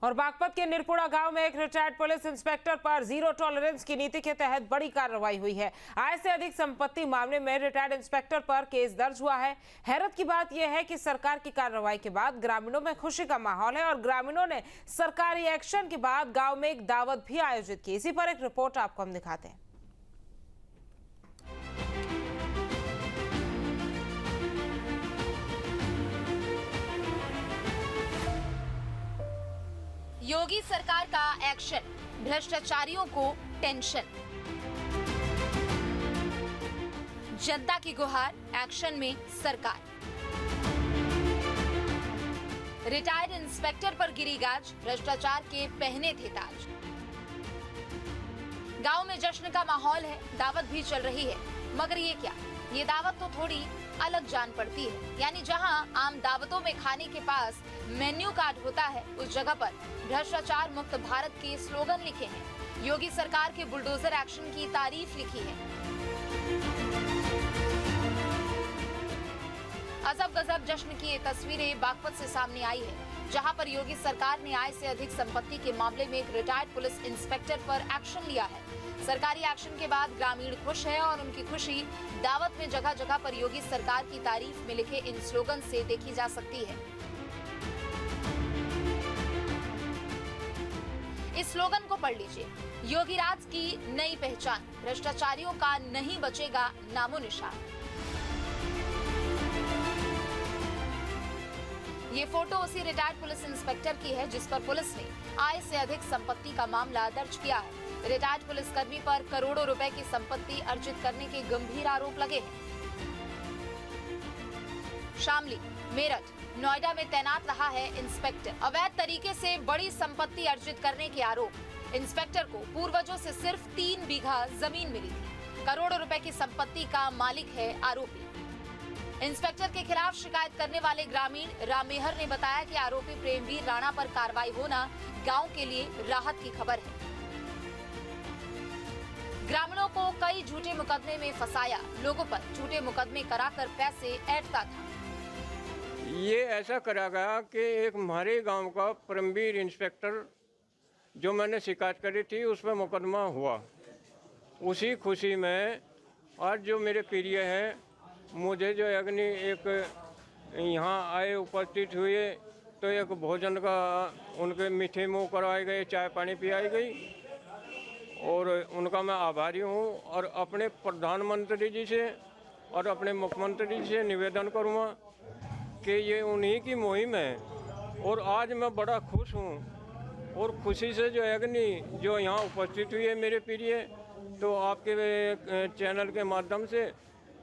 और बागपत के निरपुड़ा गांव में एक रिटायर्ड पुलिस इंस्पेक्टर पर जीरो टॉलरेंस की नीति के तहत बड़ी कार्रवाई हुई है। आय से अधिक संपत्ति मामले में रिटायर्ड इंस्पेक्टर पर केस दर्ज हुआ है। हैरत की बात यह है कि सरकार की कार्रवाई के बाद ग्रामीणों में खुशी का माहौल है और ग्रामीणों ने सरकारी एक्शन के बाद गांव में एक दावत भी आयोजित की। इसी पर एक रिपोर्ट आपको हम दिखाते हैं। योगी सरकार का एक्शन, भ्रष्टाचारियों को टेंशन। जनता की गुहार, एक्शन में सरकार। रिटायर्ड इंस्पेक्टर पर गिरी गाज, भ्रष्टाचार के पहने थे ताज। गांव में जश्न का माहौल है, दावत भी चल रही है। मगर ये क्या, ये दावत तो थोड़ी अलग जान पड़ती है। यानी जहां आम दावतों में खाने के पास मेन्यू कार्ड होता है, उस जगह पर भ्रष्टाचार मुक्त भारत के स्लोगन लिखे हैं। योगी सरकार के बुलडोजर एक्शन की तारीफ लिखी है। अजब गजब जश्न की ये तस्वीरें बागपत से सामने आई है, जहां पर योगी सरकार ने आय से अधिक संपत्ति के मामले में एक रिटायर्ड पुलिस इंस्पेक्टर पर एक्शन लिया है। सरकारी एक्शन के बाद ग्रामीण खुश है और उनकी खुशी दावत में जगह जगह पर योगी सरकार की तारीफ में लिखे इन स्लोगन से देखी जा सकती है। इस स्लोगन को पढ़ लीजिए। योगी राज की नई पहचान, भ्रष्टाचारियों का नहीं बचेगा नामो निशान। ये फोटो उसी रिटायर्ड पुलिस इंस्पेक्टर की है जिस पर पुलिस ने आय से अधिक संपत्ति का मामला दर्ज किया है। रिटायर्ड पुलिसकर्मी पर करोड़ों रुपए की संपत्ति अर्जित करने के गंभीर आरोप लगे हैं। शामली, मेरठ, नोएडा में तैनात रहा है इंस्पेक्टर। अवैध तरीके से बड़ी संपत्ति अर्जित करने के आरोप। इंस्पेक्टर को पूर्वजों से सिर्फ 3 बीघा जमीन मिली थी। करोड़ों रुपए की संपत्ति का मालिक है आरोपी। इंस्पेक्टर के खिलाफ शिकायत करने वाले ग्रामीण राममेहर ने बताया कि आरोपी प्रेमवीर राणा पर कार्रवाई होना गांव के लिए राहत की खबर है। ग्रामीणों को कई झूठे मुकदमे में फंसाया, लोगों पर झूठे मुकदमे कराकर पैसे ऐंठता था। ये ऐसा करा गया कि एक हमारे गांव का परमवीर इंस्पेक्टर जो मैंने शिकायत करी थी उसमें मुकदमा हुआ। उसी खुशी में आज जो मेरे प्रिय हैं, मुझे जो अग्नि एक यहाँ आए उपस्थित हुए तो एक भोजन का उनके मीठे मुँह करवाए गए, चाय पानी पिलाई गई और उनका मैं आभारी हूँ। और अपने प्रधानमंत्री जी से और अपने मुख्यमंत्री जी से निवेदन करूँगा कि ये उन्हीं की मुहिम है और आज मैं बड़ा खुश हूँ और खुशी से जो अग्नि जो यहाँ उपस्थित हुई है मेरे प्रिय, तो आपके चैनल के माध्यम से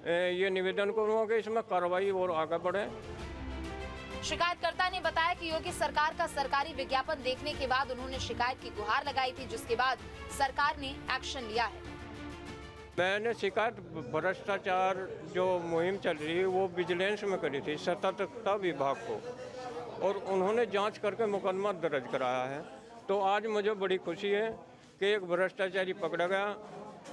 ये निवेदन करूँगा कि इसमें कार्रवाई और आगे बढ़े। शिकायतकर्ता ने बताया कि योगी सरकार का सरकारी विज्ञापन देखने के बाद उन्होंने शिकायत की गुहार लगाई थी, जिसके बाद सरकार ने एक्शन लिया है। मैंने शिकायत भ्रष्टाचार जो मुहिम चल रही है वो विजिलेंस में करी थी, सतर्कता विभाग को, और उन्होंने जांच करके मुकदमा दर्ज कराया है। तो आज मुझे बड़ी खुशी है कि एक भ्रष्टाचारी पकड़ा गया।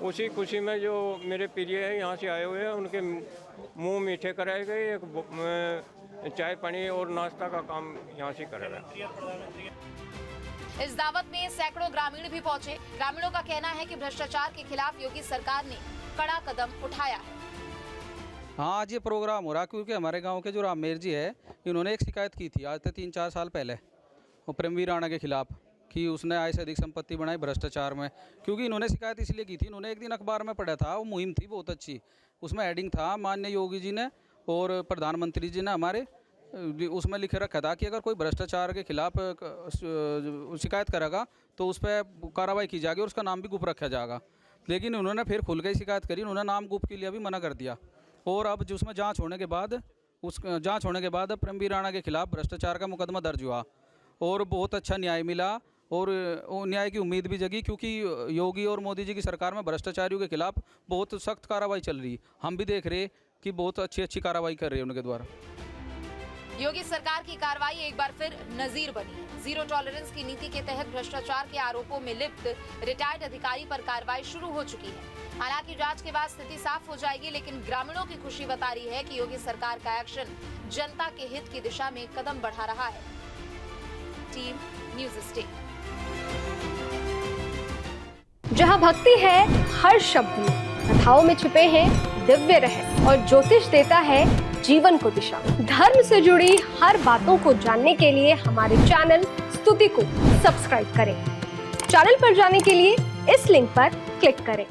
उसी खुशी में जो मेरे प्रिय है यहाँ से आए हुए हैं, उनके मुंह मीठे कराए गए, एक चाय पानी और नाश्ता का काम यहाँ से करा गया। इस दावत में सैकड़ों ग्रामीण भी पहुंचे। ग्रामीणों का कहना है कि भ्रष्टाचार के खिलाफ योगी सरकार ने कड़ा कदम उठाया है। हाँ, आज ये प्रोग्राम हो रहा क्योंकि हमारे गांव के जो राममेहर जी है, इन्होंने एक शिकायत की थी आज से 3-4 साल पहले वो प्रेमवीर राणा के खिलाफ कि उसने आय से अधिक संपत्ति बनाई भ्रष्टाचार में। क्योंकि इन्होंने शिकायत इसलिए की थी, इन्होंने एक दिन अखबार में पढ़ा था, वो मुहिम थी बहुत अच्छी, उसमें हेडिंग था माननीय योगी जी ने और प्रधानमंत्री जी ने हमारे, उसमें लिखे रखा था कि अगर कोई भ्रष्टाचार के खिलाफ शिकायत करेगा तो उस पर कार्रवाई की जाएगी और उसका नाम भी गुप्त रखा जाएगा। लेकिन उन्होंने फिर खुल के शिकायत करी, उन्होंने नाम गुप्त के लिए भी मना कर दिया। और अब जो उसमें जांच होने के बाद प्रेमवीर राणा के खिलाफ भ्रष्टाचार का मुकदमा दर्ज हुआ और बहुत अच्छा न्याय मिला और न्याय की उम्मीद भी जगी, क्योंकि योगी और मोदी जी की सरकार में भ्रष्टाचारियों के खिलाफ बहुत सख्त कार्रवाई चल रही। हम भी देख रहे कि बहुत अच्छी कार्रवाई कर रही है उनके द्वारा। योगी सरकार की कार्रवाई एक बार फिर नजीर बनी है। जीरो टॉलरेंस की नीति के तहत भ्रष्टाचार के आरोपों में लिप्त रिटायर्ड अधिकारी पर कार्रवाई शुरू हो चुकी है। हालांकि जांच के बाद स्थिति साफ हो जाएगी, लेकिन ग्रामीणों की खुशी बता रही है कि योगी सरकार का एक्शन जनता के हित की दिशा में कदम बढ़ा रहा है। Team news state. जहां भक्ति है हर शब्द में, कथाओं में छुपे हैं दिव्य रहस्य और ज्योतिष देता है जीवन को दिशा। धर्म से जुड़ी हर बातों को जानने के लिए हमारे चैनल स्तुति को सब्सक्राइब करें। चैनल पर जाने के लिए इस लिंक पर क्लिक करें।